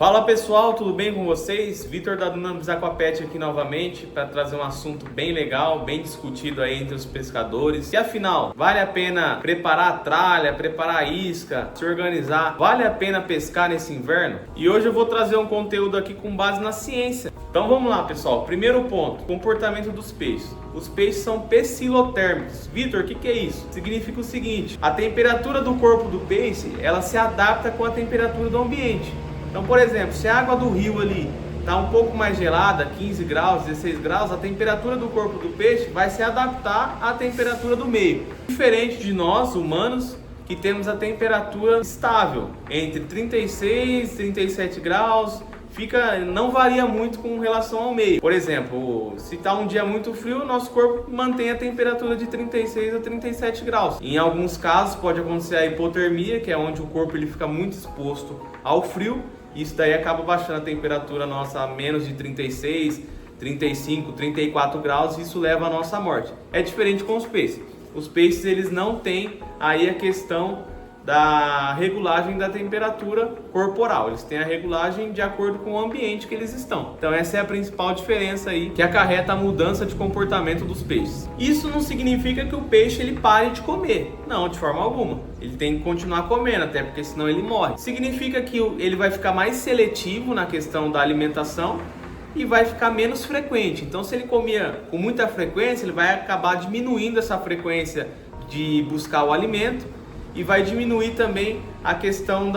Fala pessoal, tudo bem com vocês? Vitor da Dunamis Aquapet aqui novamente para trazer um assunto bem legal, bem discutido aí entre os pescadores. E afinal, vale a pena preparar a tralha, preparar a isca, se organizar? Vale a pena pescar nesse inverno? E hoje eu vou trazer um conteúdo aqui com base na ciência. Então vamos lá pessoal, primeiro ponto, comportamento dos peixes. Os peixes são pecilotérmicos. Vitor, o que é isso? Significa o seguinte, a temperatura do corpo do peixe, ela se adapta com a temperatura do ambiente. Então, por exemplo, se a água do rio ali está um pouco mais gelada, 15 graus, 16 graus, a temperatura do corpo do peixe vai se adaptar à temperatura do meio. Diferente de nós, humanos, que temos a temperatura estável, entre 36 e 37 graus, não varia muito com relação ao meio. Por exemplo, se está um dia muito frio, nosso corpo mantém a temperatura de 36 a 37 graus. Em alguns casos pode acontecer a hipotermia, que é onde o corpo ele fica muito exposto ao frio. Isso daí acaba baixando a temperatura nossa a menos de 36, 35, 34 graus e isso leva à nossa morte. É diferente com os peixes. Os peixes eles não têm aí a questão da regulagem da temperatura corporal. Eles têm a regulagem de acordo com o ambiente que eles estão. Então essa é a principal diferença aí que acarreta a mudança de comportamento dos peixes. Isso não significa que o peixe ele pare de comer. Não, de forma alguma. Ele tem que continuar comendo, até porque senão ele morre. Significa que ele vai ficar mais seletivo na questão da alimentação e vai ficar menos frequente. Então se ele comia com muita frequência, ele vai acabar diminuindo essa frequência de buscar o alimento e vai diminuir também a questão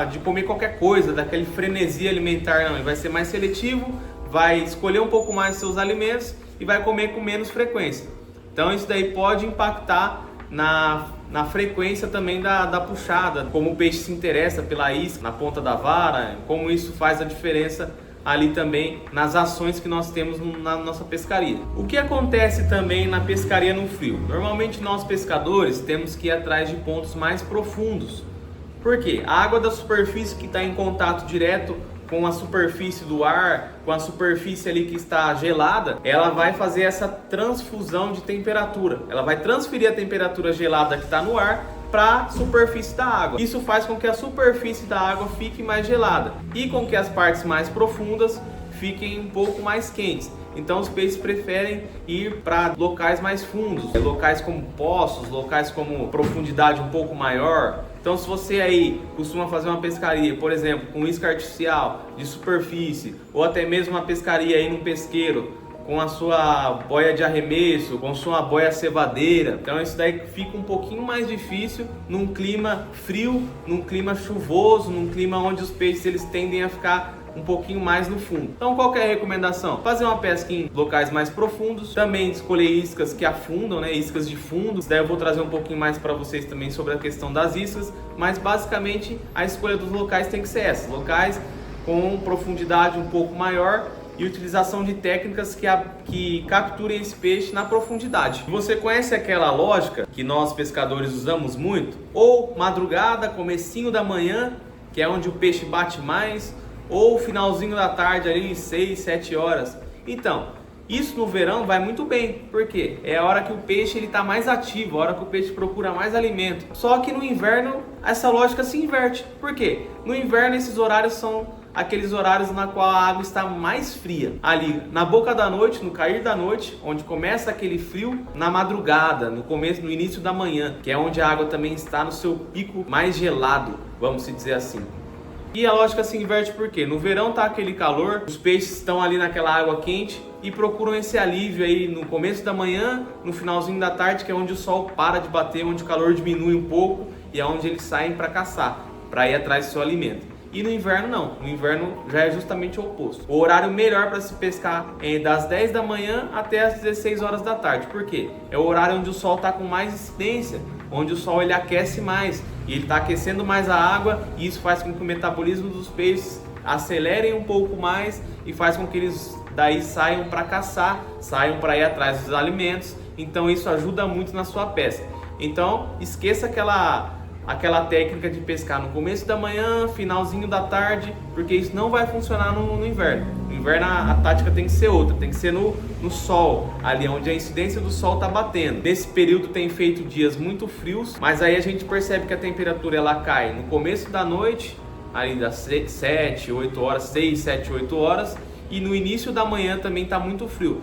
de comer qualquer coisa, daquele frenesi alimentar. Não, ele vai ser mais seletivo, vai escolher um pouco mais seus alimentos e vai comer com menos frequência. Então isso daí pode impactar na frequência também da puxada, como o peixe se interessa pela isca, na ponta da vara, como isso faz a diferença ali também nas ações que nós temos na nossa pescaria. O que acontece também na pescaria no frio? Normalmente nós pescadores temos que ir atrás de pontos mais profundos. Por quê? A água da superfície que está em contato direto com a superfície do ar, com a superfície ali que está gelada, ela vai fazer essa transfusão de temperatura. Ela vai transferir a temperatura gelada que está no ar para a superfície da água. Isso faz com que a superfície da água fique mais gelada e com que as partes mais profundas fiquem um pouco mais quentes. Então os peixes preferem ir para locais mais fundos, locais como poços, locais como profundidade um pouco maior. Então se você aí costuma fazer uma pescaria, por exemplo, com isca artificial de superfície, ou até mesmo uma pescaria aí num pesqueiro, com a sua boia de arremesso, com sua boia cevadeira. Então isso daí fica um pouquinho mais difícil num clima frio, num clima chuvoso, num clima onde os peixes eles tendem a ficar um pouquinho mais no fundo. Então qual que é a recomendação? Fazer uma pesca em locais mais profundos, também escolher iscas que afundam, né? Iscas de fundo. Daí eu vou trazer um pouquinho mais para vocês também sobre a questão das iscas, mas basicamente a escolha dos locais tem que ser essa, locais com profundidade um pouco maior e utilização de técnicas que capturem esse peixe na profundidade. Você conhece aquela lógica que nós pescadores usamos muito? Ou madrugada, comecinho da manhã, que é onde o peixe bate mais, ou finalzinho da tarde ali, 6, 7 horas. Então, isso no verão vai muito bem, porque é a hora que o peixe está mais ativo, a hora que o peixe procura mais alimento. Só que no inverno essa lógica se inverte. Por quê? No inverno esses horários são aqueles horários na qual a água está mais fria. Ali na boca da noite, no cair da noite, onde começa aquele frio, na madrugada, no início da manhã, que é onde a água também está no seu pico mais gelado, vamos dizer assim. E a lógica se inverte porque no verão tá aquele calor, os peixes estão ali naquela água quente e procuram esse alívio aí no começo da manhã, no finalzinho da tarde, que é onde o sol para de bater, onde o calor diminui um pouco e é onde eles saem para caçar, para ir atrás do seu alimento. E no inverno não, no inverno já é justamente o oposto. O horário melhor para se pescar é das 10 da manhã até as 16 horas da tarde. Por quê? É o horário onde o sol está com mais incidência, onde o sol ele aquece mais e ele está aquecendo mais a água e isso faz com que o metabolismo dos peixes acelerem um pouco mais e faz com que eles daí saiam para caçar, saiam para ir atrás dos alimentos. Então isso ajuda muito na sua pesca. Então esqueça aquela técnica de pescar no começo da manhã, finalzinho da tarde, porque isso não vai funcionar no inverno. No inverno a tática tem que ser outra, tem que ser no sol, ali onde a incidência do sol está batendo. Nesse período tem feito dias muito frios, mas aí a gente percebe que a temperatura ela cai no começo da noite, ali das 7, 8 horas, 6, 7, 8 horas. E no início da manhã também está muito frio.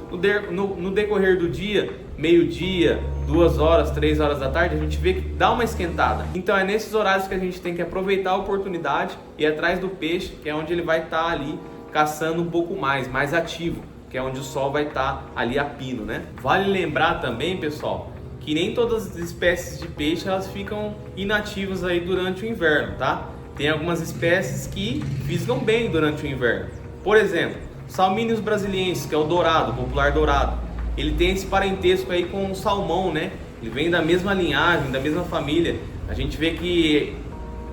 No decorrer do dia, meio-dia, 2 horas, 3 horas da tarde, a gente vê que dá uma esquentada. Então é nesses horários que a gente tem que aproveitar a oportunidade e ir atrás do peixe, que é onde ele vai estar ali caçando um pouco mais ativo, que é onde o sol vai estar ali a pino, né? Vale lembrar também, pessoal, que nem todas as espécies de peixe elas ficam inativas aí durante o inverno, tá? Tem algumas espécies que fisgam bem durante o inverno. Por exemplo, Salminius brasiliensis, que é o dourado, o popular dourado. Ele tem esse parentesco aí com o salmão, né? Ele vem da mesma linhagem, da mesma família. A gente vê que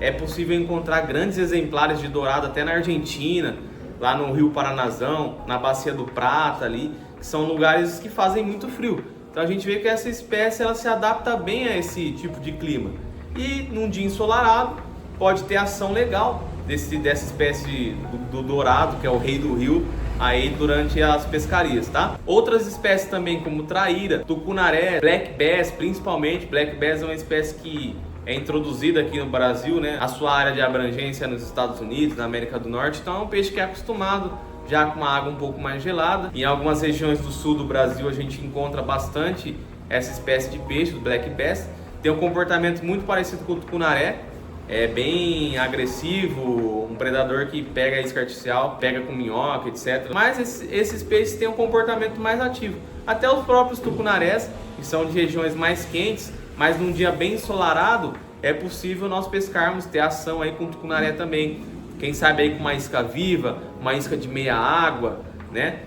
é possível encontrar grandes exemplares de dourado até na Argentina, lá no Rio Paranazão, na Bacia do Prata ali, que são lugares que fazem muito frio. Então a gente vê que essa espécie ela se adapta bem a esse tipo de clima. E num dia ensolarado pode ter ação legal dessa espécie do dourado, que é o rei do rio, aí durante as pescarias, tá? Outras espécies também, como traíra, tucunaré, black bass, principalmente. Black bass é uma espécie que é introduzida aqui no Brasil, né? A sua área de abrangência é nos Estados Unidos, na América do Norte, então é um peixe que é acostumado já com uma água um pouco mais gelada. Em algumas regiões do sul do Brasil a gente encontra bastante essa espécie de peixe, o black bass. Tem um comportamento muito parecido com o tucunaré, é bem agressivo, um predador que pega a isca artificial, pega com minhoca, etc. Mas esses peixes têm um comportamento mais ativo. Até os próprios tucunarés, que são de regiões mais quentes, mas num dia bem ensolarado, é possível nós pescarmos, ter ação aí com o tucunaré também. Quem sabe aí com uma isca viva, uma isca de meia água, né?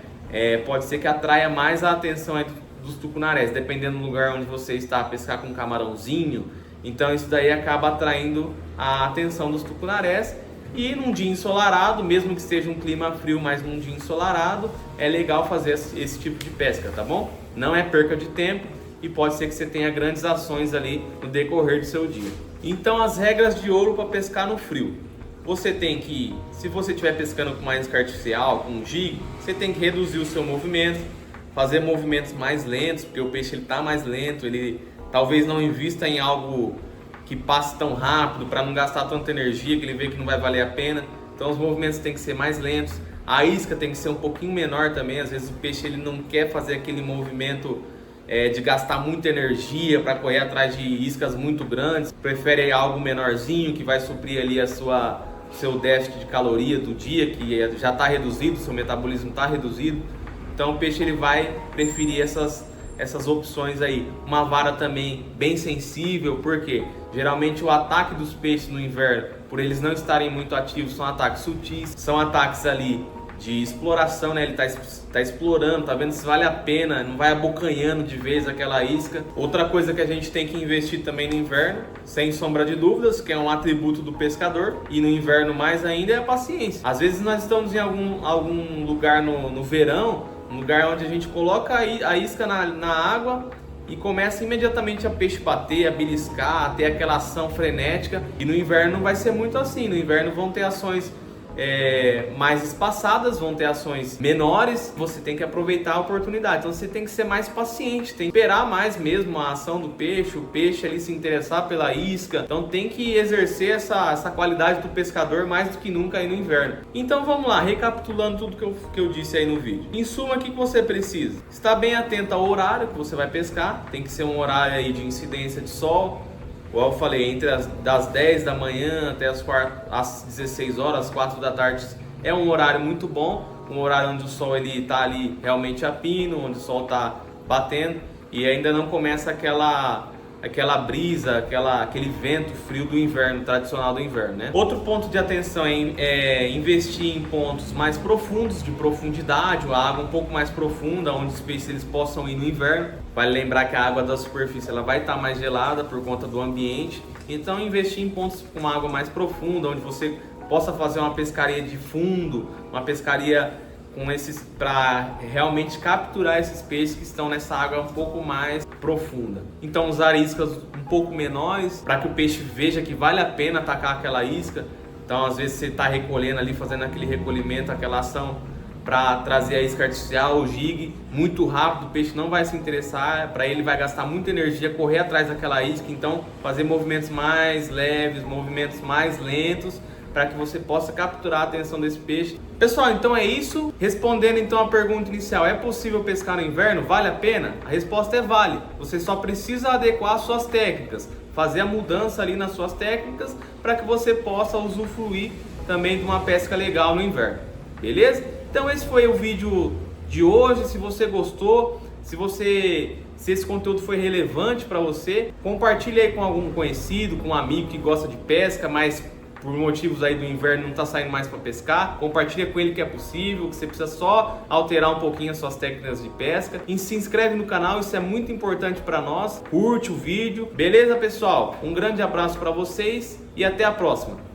Pode ser que atraia mais a atenção aí dos tucunarés, dependendo do lugar onde você está a pescar com um camarãozinho. Então isso daí acaba atraindo a atenção dos tucunarés. E num dia ensolarado, mesmo que esteja um clima frio, mas num dia ensolarado, é legal fazer esse tipo de pesca, tá bom? Não é perca de tempo e pode ser que você tenha grandes ações ali no decorrer do seu dia. Então as regras de ouro para pescar no frio. Você tem que, se você estiver pescando com uma isca artificial, com um jig, você tem que reduzir o seu movimento, fazer movimentos mais lentos, porque o peixe está mais lento, ele talvez não invista em algo que passe tão rápido para não gastar tanta energia, que ele vê que não vai valer a pena. Então os movimentos têm que ser mais lentos, a isca tem que ser um pouquinho menor também. Às vezes o peixe ele não quer fazer aquele movimento de gastar muita energia para correr atrás de iscas muito grandes, prefere algo menorzinho que vai suprir ali seu déficit de caloria do dia, que já está reduzido, seu metabolismo está reduzido. Então o peixe ele vai preferir essas opções aí. Uma vara também bem sensível, porque geralmente o ataque dos peixes no inverno, por eles não estarem muito ativos, são ataques sutis, são ataques ali de exploração, né? Ele tá explorando, tá vendo se vale a pena, não vai abocanhando de vez aquela isca. Outra coisa que a gente tem que investir também no inverno, sem sombra de dúvidas, que é um atributo do pescador, e no inverno mais ainda, é a paciência. Às vezes nós estamos em algum lugar no verão, um lugar onde a gente coloca a isca na água e começa imediatamente a peixe bater, a beliscar, a ter aquela ação frenética. E no inverno não vai ser muito assim. No inverno vão ter ações mais espaçadas, vão ter ações menores. Você tem que aproveitar a oportunidade. Então você tem que ser mais paciente, tem que esperar mais mesmo a ação do peixe, o peixe ali se interessar pela isca. Então tem que exercer essa qualidade do pescador mais do que nunca aí no inverno. Então vamos lá, recapitulando tudo que eu disse aí no vídeo. Em suma, o que você precisa? Estar bem atento ao horário que você vai pescar. Tem que ser um horário aí de incidência de sol, igual eu falei, das 10 da manhã até às 16 horas, às 4 da tarde, é um horário muito bom, um horário onde o sol ele está ali realmente a pino, onde o sol está batendo e ainda não começa aquela brisa, aquele vento frio do inverno, tradicional do inverno, né? Outro ponto de atenção é investir em pontos mais profundos, de profundidade, a água um pouco mais profunda, onde os peixes eles possam ir no inverno. Vale lembrar que a água da superfície ela vai estar mais gelada por conta do ambiente, então investir em pontos com uma água mais profunda, onde você possa fazer uma pescaria de fundo, uma pescaria para realmente capturar esses peixes que estão nessa água um pouco mais profunda. Então usar iscas um pouco menores para que o peixe veja que vale a pena atacar aquela isca. Então às vezes você está recolhendo ali, fazendo aquele recolhimento, aquela ação para trazer a isca artificial, o jig, muito rápido, o peixe não vai se interessar, para ele vai gastar muita energia correr atrás daquela isca. Então fazer movimentos mais leves, movimentos mais lentos, para que você possa capturar a atenção desse peixe. Pessoal, então é isso. Respondendo então a pergunta inicial, é possível pescar no inverno? Vale a pena? A resposta é vale. Você só precisa adequar suas técnicas, fazer a mudança ali nas suas técnicas para que você possa usufruir também de uma pesca legal no inverno. Beleza? Então esse foi o vídeo de hoje. Se você gostou, se esse conteúdo foi relevante para você, compartilhe aí com algum conhecido, com um amigo que gosta de pesca, mas por motivos aí do inverno não está saindo mais para pescar. Compartilha com ele que é possível, que você precisa só alterar um pouquinho as suas técnicas de pesca. E se inscreve no canal, isso é muito importante para nós. Curte o vídeo. Beleza, pessoal? Um grande abraço para vocês e até a próxima.